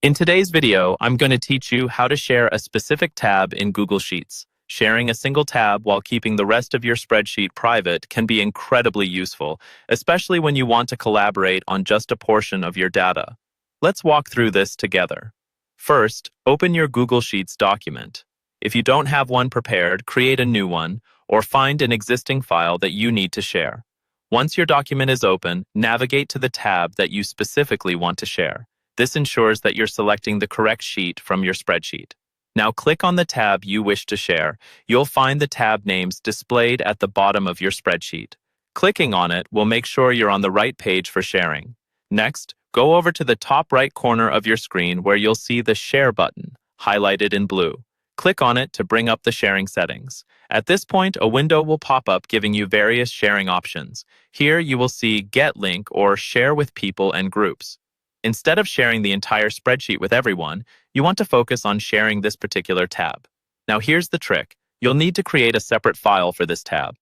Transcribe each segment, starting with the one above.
In today's video, I'm going to teach you how to share a specific tab in Google Sheets. Sharing a single tab while keeping the rest of your spreadsheet private can be incredibly useful, especially when you want to collaborate on just a portion of your data. Let's walk through this together. First, open your Google Sheets document. If you don't have one prepared, create a new one, or find an existing file that you need to share. Once your document is open, navigate to the tab that you specifically want to share. This ensures that you're selecting the correct sheet from your spreadsheet. Now click on the tab you wish to share. You'll find the tab names displayed at the bottom of your spreadsheet. Clicking on it will make sure you're on the right page for sharing. Next, go over to the top right corner of your screen where you'll see the Share button, highlighted in blue. Click on it to bring up the sharing settings. At this point, a window will pop up giving you various sharing options. Here you will see Get Link or Share with People and Groups. Instead of sharing the entire spreadsheet with everyone, you want to focus on sharing this particular tab. Now here's the trick. You'll need to create a separate file for this tab.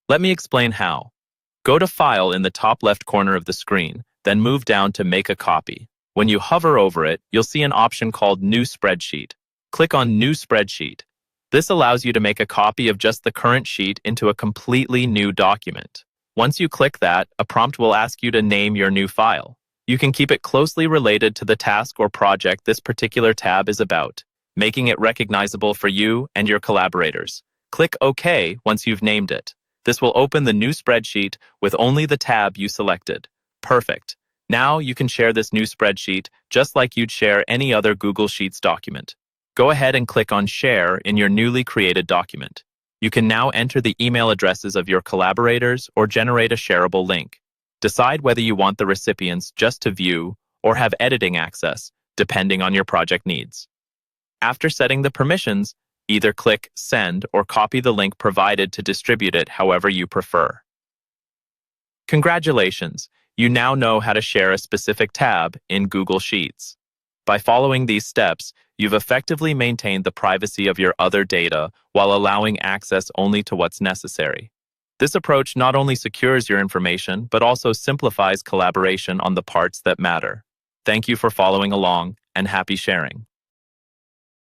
Let me explain how. Go to File in the top left corner of the screen, then move down to Make a Copy. When you hover over it, you'll see an option called New Spreadsheet. Click on New Spreadsheet. This allows you to make a copy of just the current sheet into a completely new document. Once you click that, a prompt will ask you to name your new file. You can keep it closely related to the task or project this particular tab is about, making it recognizable for you and your collaborators. Click OK once you've named it. This will open the new spreadsheet with only the tab you selected. Perfect. Now you can share this new spreadsheet just like you'd share any other Google Sheets document. Go ahead and click on Share in your newly created document. You can now enter the email addresses of your collaborators or generate a shareable link. Decide whether you want the recipients just to view or have editing access, depending on your project needs. After setting the permissions, either click Send or copy the link provided to distribute it however you prefer. Congratulations! You now know how to share a specific tab in Google Sheets. By following these steps, you've effectively maintained the privacy of your other data while allowing access only to what's necessary. This approach not only secures your information, but also simplifies collaboration on the parts that matter. Thank you for following along, and happy sharing.